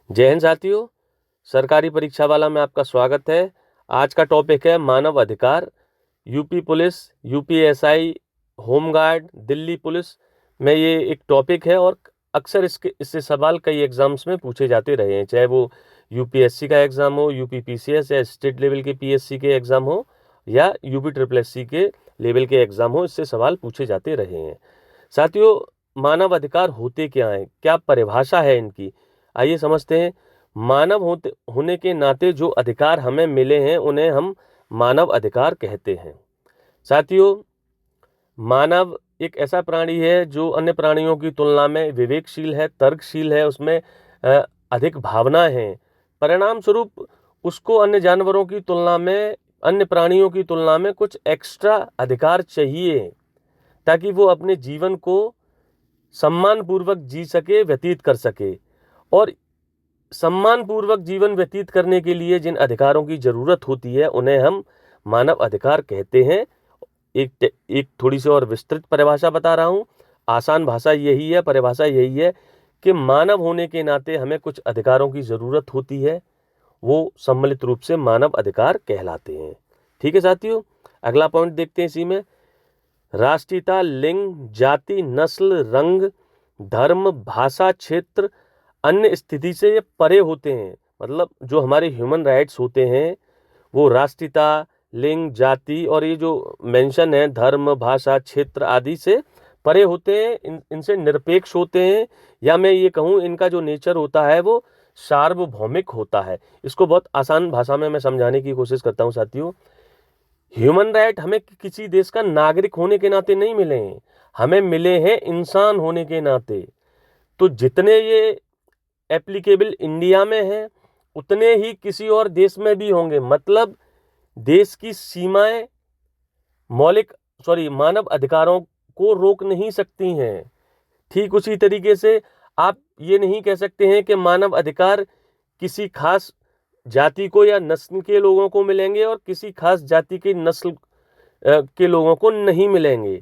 जय हिंद साथियों, सरकारी परीक्षा वाला में आपका स्वागत है। आज का टॉपिक है मानव अधिकार। UP police, UPSI, home guard, Delhi police में ये एक टॉपिक है और अक्सर इससे सवाल कई एग्जाम्स में पूछे जाते रहे हैं, चाहे वो यूपीएससी का एग्ज़ाम हो, यूपी पीसीएस या स्टेट लेवल के पीएससी के एग्ज़ाम हो या यूपी ट्रिपल एससी के लेवल के एग्ज़ाम हो, इससे सवाल पूछे जाते रहे हैं। साथियों, मानव अधिकार होते क्या हैं, क्या परिभाषा है इनकी, आइए समझते हैं। मानव होने के नाते जो अधिकार हमें मिले हैं उन्हें हम मानव अधिकार कहते हैं। साथियों, मानव एक ऐसा प्राणी है जो अन्य प्राणियों की तुलना में विवेकशील है, तर्कशील है, उसमें अधिक भावना है। परिणाम स्वरूप उसको अन्य जानवरों की तुलना में, अन्य प्राणियों की तुलना में कुछ एक्स्ट्रा अधिकार चाहिए ताकि वो अपने जीवन को सम्मानपूर्वक जी सके, व्यतीत कर सके। और सम्मानपूर्वक जीवन व्यतीत करने के लिए जिन अधिकारों की जरूरत होती है उन्हें हम मानव अधिकार कहते हैं। एक थोड़ी सी और विस्तृत परिभाषा बता रहा हूँ। आसान भाषा यही है, परिभाषा यही है कि मानव होने के नाते हमें कुछ अधिकारों की जरूरत होती है, वो सम्मिलित रूप से मानव अधिकार कहलाते हैं। ठीक है साथियों, अगला पॉइंट देखते हैं इसी में। राष्ट्रीयता, लिंग, जाति, नस्ल, रंग, धर्म, भाषा, क्षेत्र, अन्य स्थिति से ये परे होते हैं। मतलब जो हमारे ह्यूमन राइट्स होते हैं वो राष्ट्रीयता, लिंग, जाति और ये जो मेंशन है धर्म, भाषा, क्षेत्र आदि से परे होते हैं, इनसे निरपेक्ष होते हैं, या मैं ये कहूँ इनका जो नेचर होता है वो सार्वभौमिक होता है। इसको बहुत आसान भाषा में मैं समझाने की कोशिश करता हूँ साथियों। ह्यूमन राइट हमें किसी देश का नागरिक होने के नाते नहीं मिले हैं, हमें मिले हैं इंसान होने के नाते। तो जितने ये एप्लीकेबल इंडिया में हैं उतने ही किसी और देश में भी होंगे। मतलब देश की सीमाएं मानव अधिकारों को रोक नहीं सकती हैं। ठीक उसी तरीके से आप ये नहीं कह सकते हैं कि मानव अधिकार किसी खास जाति को या नस्ल के लोगों को मिलेंगे और किसी खास जाति की नस्ल के लोगों को नहीं मिलेंगे,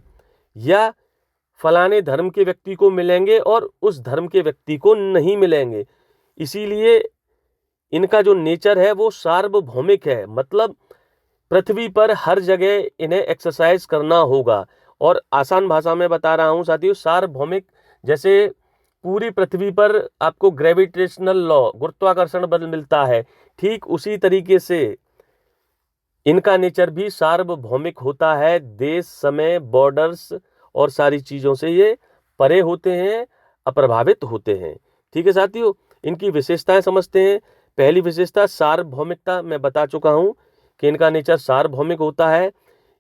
या फलाने धर्म के व्यक्ति को मिलेंगे और उस धर्म के व्यक्ति को नहीं मिलेंगे। इसीलिए इनका जो नेचर है वो सार्वभौमिक है। मतलब पृथ्वी पर हर जगह इन्हें एक्सरसाइज करना होगा। और आसान भाषा में बता रहा हूं साथियों, सार्वभौमिक जैसे पूरी पृथ्वी पर आपको ग्रेविटेशनल लॉ, गुरुत्वाकर्षण बल मिलता है, ठीक उसी तरीके से इनका नेचर भी सार्वभौमिक होता है। देश, समय, बॉर्डर्स और सारी चीज़ों से ये परे होते हैं, अप्रभावित होते हैं। ठीक है साथियों, इनकी विशेषताएं समझते हैं। पहली विशेषता सार्वभौमिकता, मैं बता चुका हूं कि इनका नेचर सार्वभौमिक होता है।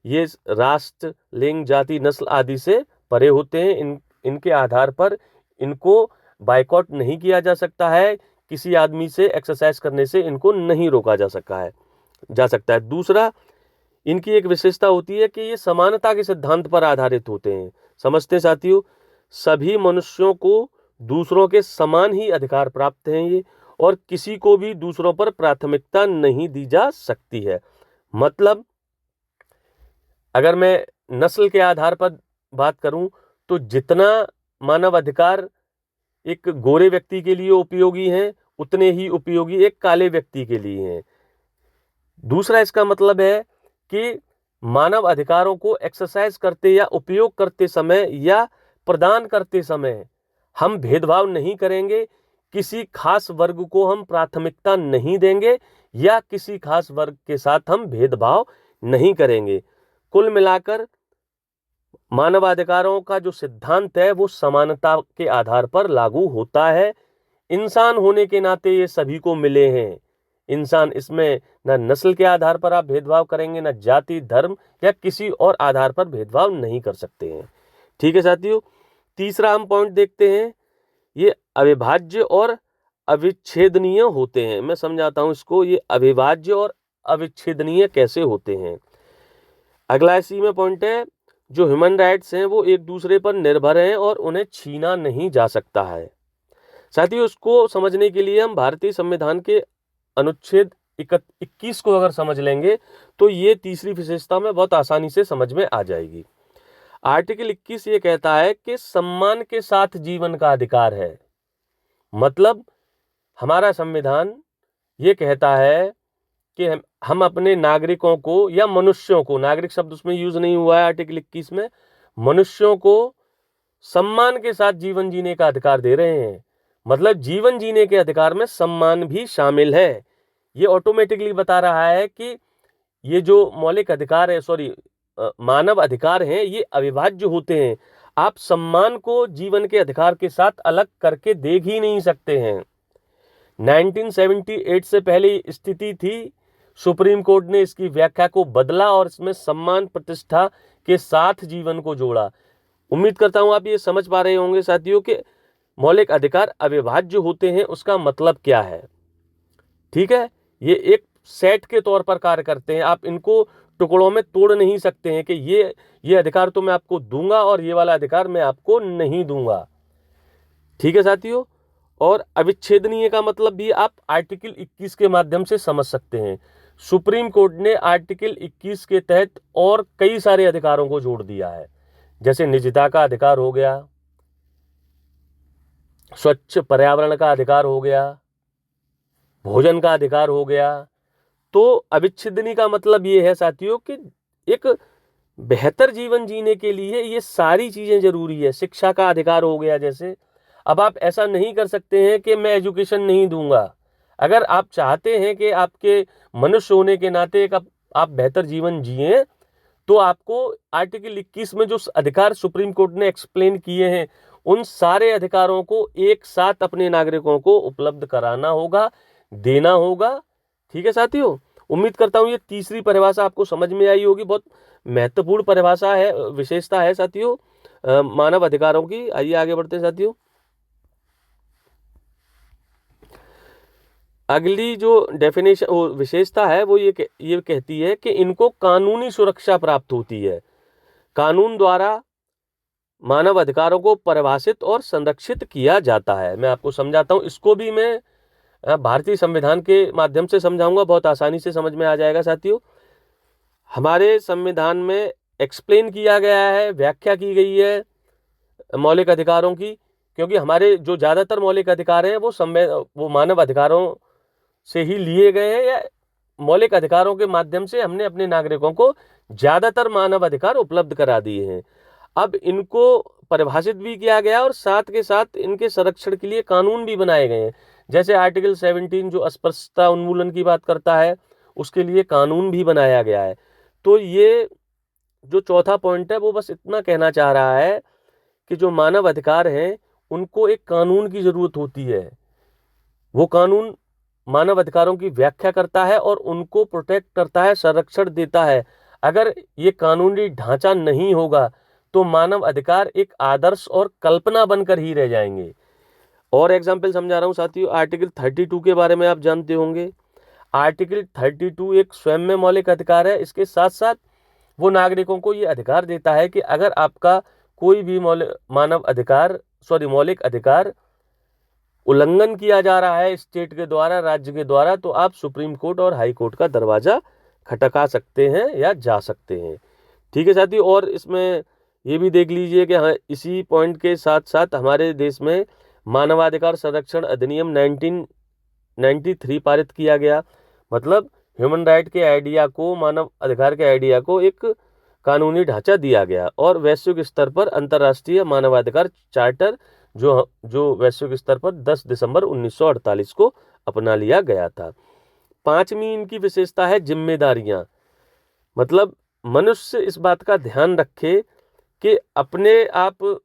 ये राष्ट्र, लिंग, जाति, नस्ल आदि से परे होते हैं। इनके आधार पर इनको बायकॉट नहीं किया जा सकता है, किसी आदमी से एक्सरसाइज करने से इनको नहीं रोका जा सकता है। दूसरा, इनकी एक विशेषता होती है कि ये समानता के सिद्धांत पर आधारित होते हैं। समझते हैं साथियों, सभी मनुष्यों को दूसरों के समान ही अधिकार प्राप्त हैं ये, और किसी को भी दूसरों पर प्राथमिकता नहीं दी जा सकती है। मतलब अगर मैं नस्ल के आधार पर बात करूं तो जितना मानव अधिकार एक गोरे व्यक्ति के लिए उपयोगी हैं उतने ही उपयोगी एक काले व्यक्ति के लिए हैं। दूसरा इसका मतलब है कि मानव अधिकारों को एक्सरसाइज करते या उपयोग करते समय या प्रदान करते समय हम भेदभाव नहीं करेंगे, किसी खास वर्ग को हम प्राथमिकता नहीं देंगे या किसी खास वर्ग के साथ हम भेदभाव नहीं करेंगे। कुल मिलाकर मानवाधिकारों का जो सिद्धांत है वो समानता के आधार पर लागू होता है। इंसान होने के नाते ये सभी को मिले हैं। इंसान, इसमें न नस्ल के आधार पर आप भेदभाव करेंगे, न जाति, धर्म या किसी और आधार पर भेदभाव नहीं कर सकते हैं। ठीक है साथियों, तीसरा हम पॉइंट देखते हैं। ये अविभाज्य और अविच्छेदनीय होते हैं। मैं समझाता हूं इसको, ये अविभाज्य और अविच्छेदनीय कैसे होते हैं। अगला इसी में पॉइंट है, जो ह्यूमन राइट्स हैं वो एक दूसरे पर निर्भर हैं और उन्हें छीना नहीं जा सकता है। साथियों, उसको समझने के लिए हम भारतीय संविधान के अनुच्छेद 21 को अगर समझ लेंगे तो ये तीसरी विशेषता में बहुत आसानी से समझ में आ जाएगी। आर्टिकल 21 ये कहता है कि सम्मान के साथ जीवन का अधिकार है। मतलब हमारा संविधान ये कहता है कि हम अपने नागरिकों को या मनुष्यों को, नागरिक शब्द उसमें यूज नहीं हुआ है आर्टिकल 21 में, मनुष्यों को सम्मान के साथ जीवन जीने का अधिकार दे रहे हैं। मतलब जीवन जीने के अधिकार में सम्मान भी शामिल है। ये ऑटोमेटिकली बता रहा है कि ये जो मौलिक अधिकार है, मानव अधिकार हैं, ये अविभाज्य होते हैं। आप सम्मान को जीवन के अधिकार के साथ अलग करके देख ही नहीं सकते हैं। 1978 से पहले स्थिति थी, सुप्रीम कोर्ट ने इसकी व्याख्या को बदला और इसमें सम्मान प्रतिष्ठा के साथ जीवन को जोड़ा। उम्मीद करता हूं आप ये समझ पा रहे होंगे साथियों कि मौलिक अधिकार अविभाज्य होते हैं, उसका मतलब क्या है। ठीक है, ये एक सेट के तौर पर कार्य करते हैं। आप इनको टुकड़ों में तोड़ नहीं सकते हैं कि ये अधिकार तो मैं आपको दूंगा और ये वाला अधिकार मैं आपको नहीं दूंगा। ठीक है साथियों, और अविच्छेदनीय का मतलब भी आप आर्टिकल 21 के माध्यम से समझ सकते हैं। सुप्रीम कोर्ट ने आर्टिकल 21 के तहत और कई सारे अधिकारों को जोड़ दिया है, जैसे निजता का अधिकार हो गया, स्वच्छ पर्यावरण का अधिकार हो गया, भोजन का अधिकार हो गया। तो अविच्छेदनीय का मतलब ये है साथियों कि एक बेहतर जीवन जीने के लिए ये सारी चीजें जरूरी है। शिक्षा का अधिकार हो गया जैसे, अब आप ऐसा नहीं कर सकते हैं कि मैं एजुकेशन नहीं दूंगा। अगर आप चाहते हैं कि आपके मनुष्य होने के नाते एक आप बेहतर जीवन जिए, तो आपको आर्टिकल 21 में जो अधिकार सुप्रीम कोर्ट ने एक्सप्लेन किए हैं, उन सारे अधिकारों को एक साथ अपने नागरिकों को उपलब्ध कराना होगा, देना होगा। ठीक है साथियों, उम्मीद करता हूं ये तीसरी परिभाषा आपको समझ में आई होगी। बहुत महत्वपूर्ण परिभाषा है, विशेषता है साथियों मानव अधिकारों की। आइए आगे बढ़ते हैं साथियों। अगली जो डेफिनेशन विशेषता है वो ये कहती है कि इनको कानूनी सुरक्षा प्राप्त होती है। कानून द्वारा मानव अधिकारों को परिभाषित और संरक्षित किया जाता है। मैं आपको समझाता हूं, इसको भी मैं भारतीय संविधान के माध्यम से समझाऊंगा, बहुत आसानी से समझ में आ जाएगा साथियों। हमारे संविधान में एक्सप्लेन किया गया है, व्याख्या की गई है मौलिक अधिकारों की, क्योंकि हमारे जो ज़्यादातर मौलिक अधिकार हैं वो मानव अधिकारों से ही लिए गए हैं, या मौलिक अधिकारों के माध्यम से हमने अपने नागरिकों को ज़्यादातर मानव अधिकार उपलब्ध करा दिए हैं। अब इनको परिभाषित भी किया गया और साथ के साथ इनके संरक्षण के लिए कानून भी बनाए गए हैं। जैसे आर्टिकल 17 जो अस्पृश्यता उन्मूलन की बात करता है, उसके लिए कानून भी बनाया गया है। तो ये जो चौथा पॉइंट है वो बस इतना कहना चाह रहा है कि जो मानव अधिकार हैं उनको एक कानून की जरूरत होती है। वो कानून मानव अधिकारों की व्याख्या करता है और उनको प्रोटेक्ट करता है, संरक्षण देता है। अगर ये कानूनी ढांचा नहीं होगा तो मानव अधिकार एक आदर्श और कल्पना बनकर ही रह जाएंगे। और एग्जाम्पल समझा रहा हूं साथियों, आर्टिकल 32 के बारे में आप जानते होंगे। आर्टिकल 32 एक स्वयं में मौलिक अधिकार है। इसके साथ साथ वो नागरिकों को ये अधिकार देता है कि अगर आपका कोई भी मौलिक अधिकार उल्लंघन किया जा रहा है स्टेट के द्वारा, राज्य के द्वारा, तो आप सुप्रीम कोर्ट और हाई कोर्ट का दरवाजा खटका सकते हैं या जा सकते हैं। ठीक है साथियों, और इसमें ये भी देख लीजिए कि हाँ, इसी पॉइंट के साथ साथ हमारे देश में मानवाधिकार संरक्षण अधिनियम 1993 पारित किया गया। मतलब ह्यूमन राइट के आइडिया को, मानव अधिकार के आइडिया को एक कानूनी ढांचा दिया गया। और वैश्विक स्तर पर अंतर्राष्ट्रीय मानवाधिकार चार्टर जो वैश्विक स्तर पर 10 दिसंबर 1948 को अपना लिया गया था। पांचवी इनकी विशेषता है जिम्मेदारियां। मतलब मनुष्य इस बात का ध्यान रखे कि अपने आप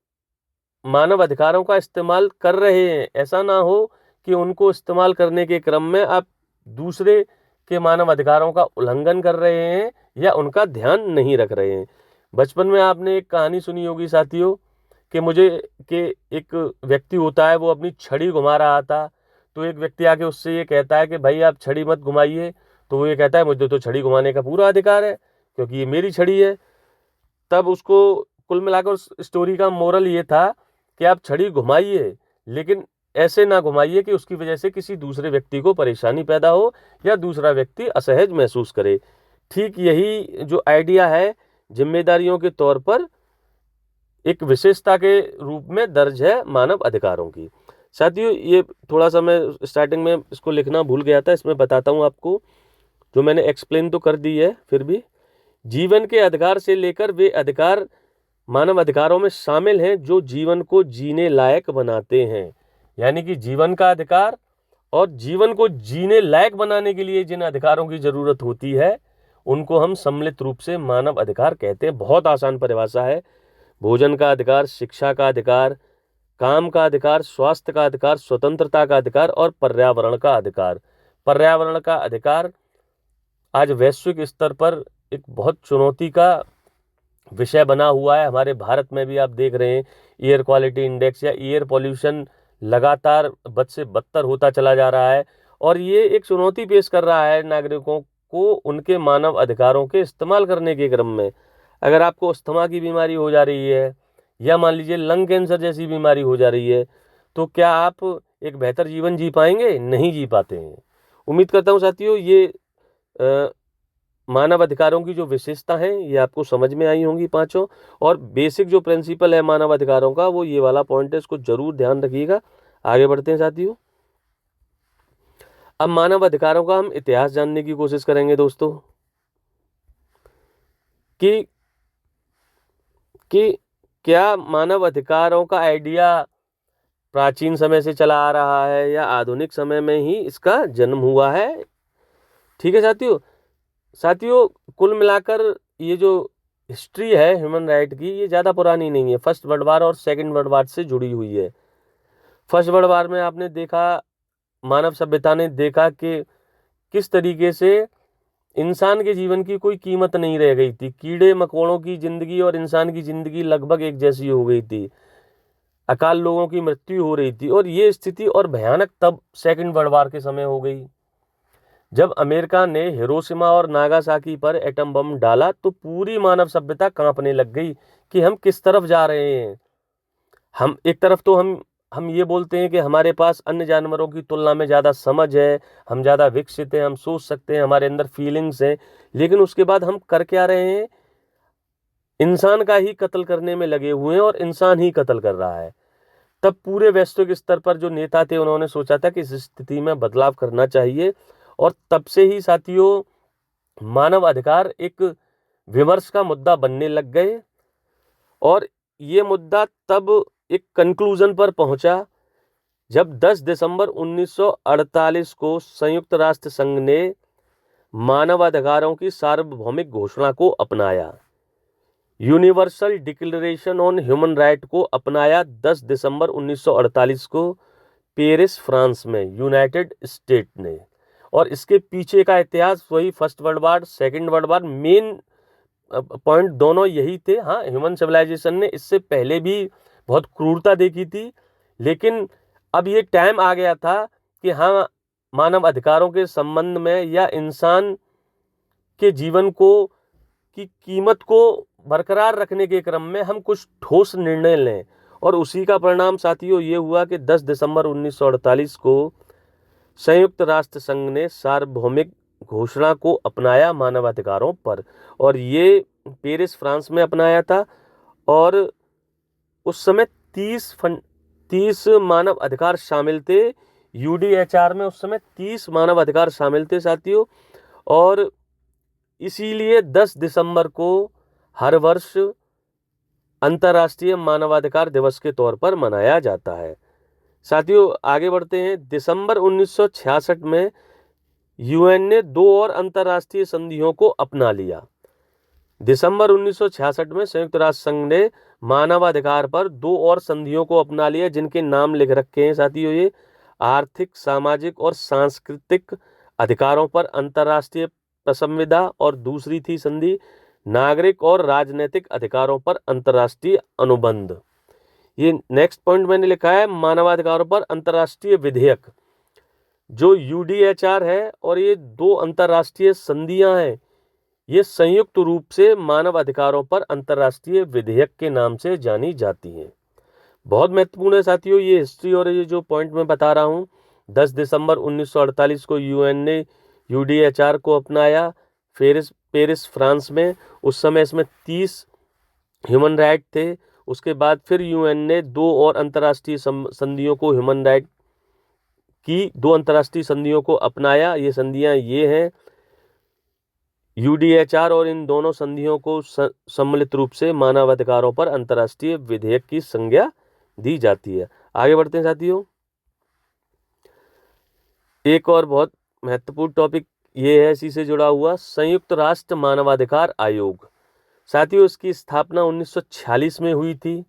मानव अधिकारों का इस्तेमाल कर रहे हैं, ऐसा ना हो कि उनको इस्तेमाल करने के क्रम में आप दूसरे के मानव अधिकारों का उल्लंघन कर रहे हैं या उनका ध्यान नहीं रख रहे हैं। बचपन में आपने एक कहानी सुनी होगी साथियों कि एक व्यक्ति होता है, वो अपनी छड़ी घुमा रहा था, तो एक व्यक्ति आके उससे ये कहता है कि भाई आप छड़ी मत घुमाइए। तो वो ये कहता है मुझे तो छड़ी घुमाने का पूरा अधिकार है क्योंकि ये मेरी छड़ी है। तब उसको कुल मिलाकर उस स्टोरी का मोरल ये था कि आप छड़ी घुमाइए, लेकिन ऐसे ना घुमाइए कि उसकी वजह से किसी दूसरे व्यक्ति को परेशानी पैदा हो या दूसरा व्यक्ति असहज महसूस करे। ठीक यही जो आइडिया है जिम्मेदारियों के तौर पर एक विशेषता के रूप में दर्ज है मानव अधिकारों की। साथियों ये थोड़ा सा मैं स्टार्टिंग में इसको लिखना भूल गया था, इसमें बताता हूँ आपको, जो मैंने एक्सप्लेन तो कर दी है, फिर भी जीवन के अधिकार से लेकर वे अधिकार मानव अधिकारों में शामिल हैं जो जीवन को जीने लायक बनाते हैं। यानी कि जीवन का अधिकार और जीवन को जीने लायक बनाने के लिए जिन अधिकारों की जरूरत होती है उनको हम सम्मिलित रूप से मानव अधिकार कहते हैं। बहुत आसान परिभाषा है। भोजन का अधिकार, शिक्षा का अधिकार, काम का अधिकार, स्वास्थ्य का अधिकार, स्वतंत्रता का अधिकार और पर्यावरण का अधिकार। पर्यावरण का अधिकार आज वैश्विक स्तर पर एक बहुत चुनौती का विषय बना हुआ है। हमारे भारत में भी आप देख रहे हैं एयर क्वालिटी इंडेक्स या एयर पॉल्यूशन लगातार बद से बदतर होता चला जा रहा है और ये एक चुनौती पेश कर रहा है नागरिकों को उनके मानव अधिकारों के इस्तेमाल करने के क्रम में। अगर आपको अस्थमा की बीमारी हो जा रही है या मान लीजिए लंग कैंसर जैसी बीमारी हो जा रही है तो क्या आप एक बेहतर जीवन जी पाएंगे? नहीं जी पाते हैं। उम्मीद करता हूँ साथियों ये मानव अधिकारों की जो विशेषता है ये आपको समझ में आई होंगी पांचों, और बेसिक जो प्रिंसिपल है मानव अधिकारों का वो ये वाला पॉइंट है, इसको जरूर ध्यान रखिएगा। आगे बढ़ते हैं साथियों। अब मानव अधिकारों का हम इतिहास जानने की कोशिश करेंगे दोस्तों कि क्या मानव अधिकारों का आइडिया प्राचीन समय से चला आ रहा है या आधुनिक समय में ही इसका जन्म हुआ है। ठीक है साथियों कुल मिलाकर ये जो हिस्ट्री है ह्यूमन राइट की ये ज़्यादा पुरानी नहीं है। फर्स्ट वर्ल्ड वार और सेकंड वर्ल्ड वार से जुड़ी हुई है। फर्स्ट वर्ल्ड वार में आपने देखा, मानव सभ्यता ने देखा कि किस तरीके से इंसान के जीवन की कोई कीमत नहीं रह गई थी। कीड़े मकोड़ों की जिंदगी और इंसान की जिंदगी लगभग एक जैसी हो गई थी। अकाल लोगों की मृत्यु हो रही थी और ये स्थिति और भयानक तब सेकंड वर्ल्ड वार के समय हो गई जब अमेरिका ने हिरोशिमा और नागासाकी पर एटम बम डाला तो पूरी मानव सभ्यता कांपने लग गई कि हम किस तरफ जा रहे हैं। हम एक तरफ तो हम ये बोलते हैं कि हमारे पास अन्य जानवरों की तुलना में ज़्यादा समझ है, हम ज़्यादा विकसित हैं, हम सोच सकते हैं, हमारे अंदर फीलिंग्स हैं, लेकिन उसके बाद हम कर क्या रहे हैं? इंसान का ही कत्ल करने में लगे हुए हैं और इंसान ही कत्ल कर रहा है। तब पूरे वैश्विक स्तर पर जो नेता थे उन्होंने सोचा था कि इस स्थिति में बदलाव करना चाहिए और तब से ही साथियों मानव अधिकार एक विमर्श का मुद्दा बनने लग गए और ये मुद्दा तब एक कंक्लूजन पर पहुंचा जब 10 दिसंबर 1948 को संयुक्त राष्ट्र संघ ने मानवाधिकारों की सार्वभौमिक घोषणा को अपनाया। Universal declaration on human right को अपनाया 10 दिसंबर 1948 को पेरिस फ्रांस में यूनाइटेड स्टेट ने। और इसके पीछे का इतिहास वही first world war second world war, main point दोनों यही थे। हाँ, ह्यूमन सिविलाइजेशन ने इससे पहले भी बहुत क्रूरता देखी थी, लेकिन अब ये टाइम आ गया था कि हाँ, मानव अधिकारों के संबंध में या इंसान के जीवन को की कीमत को बरकरार रखने के क्रम में हम कुछ ठोस निर्णय लें। और उसी का परिणाम साथियों ये हुआ कि 10 दिसंबर 1948 को संयुक्त राष्ट्र संघ ने सार्वभौमिक घोषणा को अपनाया मानवाधिकारों पर, और ये पेरिस फ्रांस में अपनाया था। और उस समय 30 मानव अधिकार शामिल थे। यूडीएचआर में उस समय 30 मानव अधिकार शामिल थे साथियों, और इसीलिए 10 दिसंबर को हर वर्ष अंतर्राष्ट्रीय मानवाधिकार दिवस के तौर पर मनाया जाता है। साथियों आगे बढ़ते हैं। दिसंबर 1966 में यूएन ने 2 और अंतर्राष्ट्रीय संधियों को अपना लिया। दिसंबर 1966 में संयुक्त राष्ट्र संघ ने मानवाधिकार पर 2 और संधियों को अपना लिया, जिनके नाम लिख रखे हैं साथियों ये आर्थिक, सामाजिक और सांस्कृतिक अधिकारों पर अंतर्राष्ट्रीय संविदा, और दूसरी थी संधि नागरिक और राजनीतिक अधिकारों पर अंतर्राष्ट्रीय अनुबंध। ये नेक्स्ट पॉइंट मैंने लिखा है मानवाधिकारों पर अंतर्राष्ट्रीय विधेयक, जो यूडीएचआर है और ये 2 अंतर्राष्ट्रीय संधियां हैं, ये संयुक्त रूप से मानव अधिकारों पर अंतर्राष्ट्रीय विधेयक के नाम से जानी जाती हैं। बहुत महत्वपूर्ण है साथियों ये हिस्ट्री, और ये जो पॉइंट मैं बता रहा हूँ 10 दिसंबर 1948 को यूएन ने यूडीएचआर को अपनाया पेरिस फ्रांस में। उस समय इसमें 30 ह्यूमन राइट थे। उसके बाद फिर यूएन ने 2 और अंतर्राष्ट्रीय संधियों को ह्यूमन राइट की 2 अंतर्राष्ट्रीय संधियों को अपनाया। ये संधियां ये हैं यूडीएचआर, और इन दोनों संधियों को सम्मिलित रूप से मानवाधिकारों पर अंतर्राष्ट्रीय विधेयक की संज्ञा दी जाती है। आगे बढ़ते हैं साथियों। एक और बहुत महत्वपूर्ण टॉपिक ये है इसी से जुड़ा हुआ, संयुक्त राष्ट्र मानवाधिकार आयोग। साथियों, इसकी स्थापना 1946 में हुई थी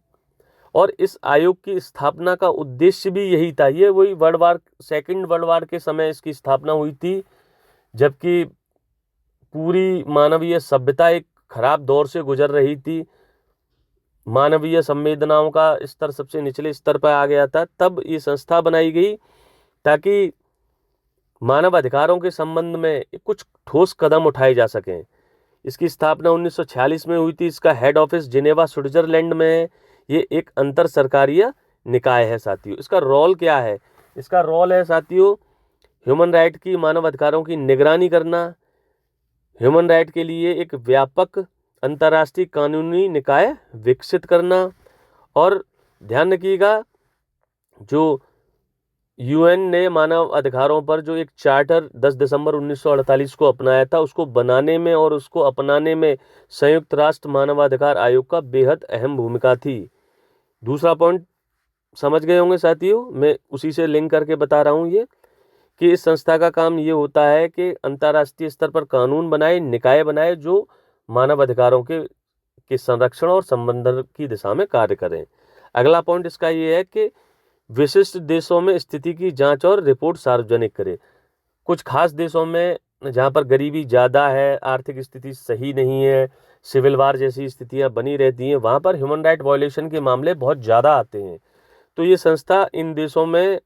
और इस आयोग की स्थापना का उद्देश्य भी यही था। ये वही सेकंड वर्ल्ड वार के समय इसकी स्थापना हुई थी, जबकि पूरी मानवीय सभ्यता एक खराब दौर से गुजर रही थी, मानवीय संवेदनाओं का स्तर सबसे निचले स्तर पर आ गया था। तब ये संस्था बनाई गई ताकि मानव अधिकारों के संबंध में कुछ ठोस कदम उठाए जा सकें। इसकी स्थापना 1946 में हुई थी। इसका हेड ऑफिस जिनेवा स्विट्जरलैंड में है। ये एक अंतर सरकारीय निकाय है साथियों। इसका रोल क्या है? इसका रोल है साथियों ह्यूमन राइट की, मानव अधिकारों की निगरानी करना, ह्यूमन राइट के लिए एक व्यापक अंतर्राष्ट्रीय कानूनी निकाय विकसित करना। और ध्यान रखिएगा, जो यूएन ने मानव अधिकारों पर जो एक चार्टर 10 दिसंबर 1948 को अपनाया था, उसको बनाने में और उसको अपनाने में संयुक्त राष्ट्र मानवाधिकार आयोग का बेहद अहम भूमिका थी। दूसरा पॉइंट समझ गए होंगे साथियों, मैं उसी से लिंक करके बता रहा हूँ ये कि इस संस्था का काम ये होता है कि अंतर्राष्ट्रीय स्तर पर कानून बनाए, निकाय बनाए जो मानव अधिकारों के संरक्षण और संवर्धन की दिशा में कार्य करें। अगला पॉइंट इसका ये है कि विशिष्ट देशों में स्थिति की जांच और रिपोर्ट सार्वजनिक करे। कुछ खास देशों में जहां पर गरीबी ज़्यादा है, आर्थिक स्थिति सही नहीं है, सिविल वार जैसी स्थितियां बनी रहती हैं, वहां पर ह्यूमन राइट वायलेशन के मामले बहुत ज़्यादा आते हैं। तो ये संस्था इन देशों में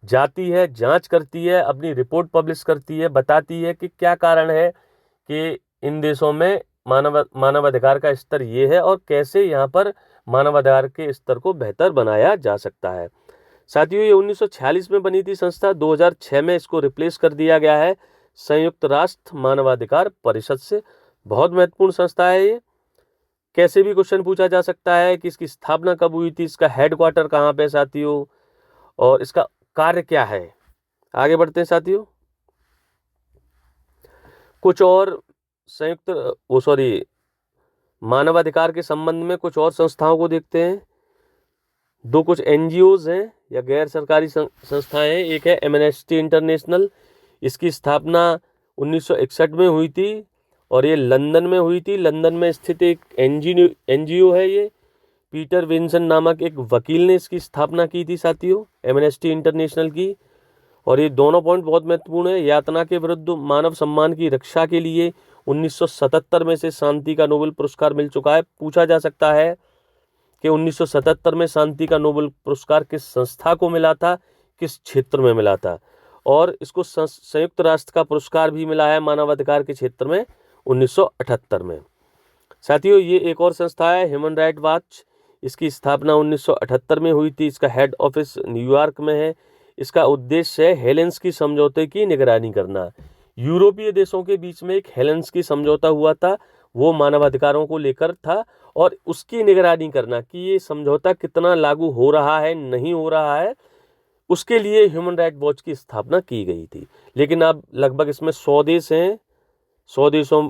जाती है, जांच करती है, अपनी रिपोर्ट पब्लिश करती है, बताती है कि क्या कारण है कि इन देशों में मानवाधिकार का स्तर ये है और कैसे यहाँ पर मानवाधिकार के स्तर को बेहतर बनाया जा सकता है। साथियों, ये 1946 में बनी थी संस्था। 2006 में इसको रिप्लेस कर दिया गया है संयुक्त राष्ट्र मानवाधिकार परिषद से। बहुत महत्वपूर्ण संस्था है ये। कैसे भी क्वेश्चन पूछा जा सकता है कि इसकी स्थापना कब हुई थी, इसका हेडक्वार्टर कहाँ पे साथियों, और इसका कार्य क्या है। आगे बढ़ते हैं साथियों। कुछ और मानवाधिकार के संबंध में कुछ और संस्थाओं को देखते हैं। 2 कुछ एनजीओज हैं या गैर सरकारी संस्थाएं हैं। एक है एमनेस्टी इंटरनेशनल। इसकी स्थापना 1961 में हुई थी और ये लंदन में हुई थी। लंदन में स्थित एक एनजीओ है ये। पीटर विंसन नामक एक वकील ने इसकी स्थापना की थी साथियों, एमनेस्टी इंटरनेशनल की। और ये दोनों पॉइंट बहुत महत्वपूर्ण है। यातना के विरुद्ध मानव सम्मान की रक्षा के लिए 1977 में से शांति का नोबेल पुरस्कार मिल चुका है। पूछा जा सकता है कि 1977 में शांति का नोबेल पुरस्कार किस संस्था को मिला था, किस क्षेत्र में मिला था। और इसको संयुक्त राष्ट्र का पुरस्कार भी मिला है मानवाधिकार के क्षेत्र में 1978 में। साथियों, ये एक और संस्था है ह्यूमन राइट वॉच। इसकी स्थापना 1978 में हुई थी। इसका हेड ऑफिस न्यूयॉर्क में है। इसका उद्देश्य है हेलेंस्की समझौते की निगरानी करना। यूरोपीय देशों के बीच में एक हेलेंस्की समझौता हुआ था, वो मानवाधिकारों को लेकर था, और उसकी निगरानी करना कि ये समझौता कितना लागू हो रहा है, नहीं हो रहा है, उसके लिए ह्यूमन राइट वॉच की स्थापना की गई थी। लेकिन अब लगभग इसमें 100 देश हैं। 100 देशों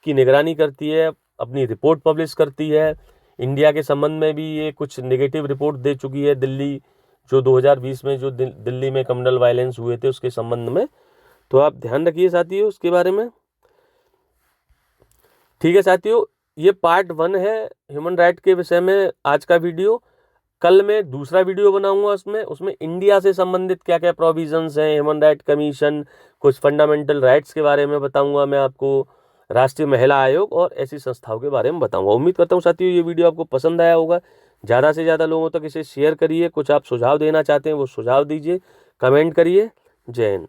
की निगरानी करती है, अपनी रिपोर्ट पब्लिश करती है। इंडिया के संबंध में भी ये कुछ नेगेटिव रिपोर्ट दे चुकी है। दिल्ली जो 2020 में जो दिल्ली में कम्युनल वायलेंस हुए थे उसके संबंध में। तो आप ध्यान रखिए साथियों उसके बारे में। ठीक है साथियों, ये पार्ट 1 है ह्यूमन राइट के विषय में आज का वीडियो। कल मैं दूसरा वीडियो बनाऊंगा, उसमें इंडिया से संबंधित क्या क्या प्रोविजंस हैं, ह्यूमन राइट कमीशन, कुछ फंडामेंटल राइट्स के बारे में बताऊंगा मैं आपको, राष्ट्रीय महिला आयोग और ऐसी संस्थाओं के बारे में बताऊंगा। उम्मीद करता हूं साथियों ये वीडियो आपको पसंद आया होगा। ज़्यादा से ज़्यादा लोगों तक इसे शेयर करिए। कुछ आप सुझाव देना चाहते हैं वो सुझाव दीजिए, कमेंट करिए। जय हिंद।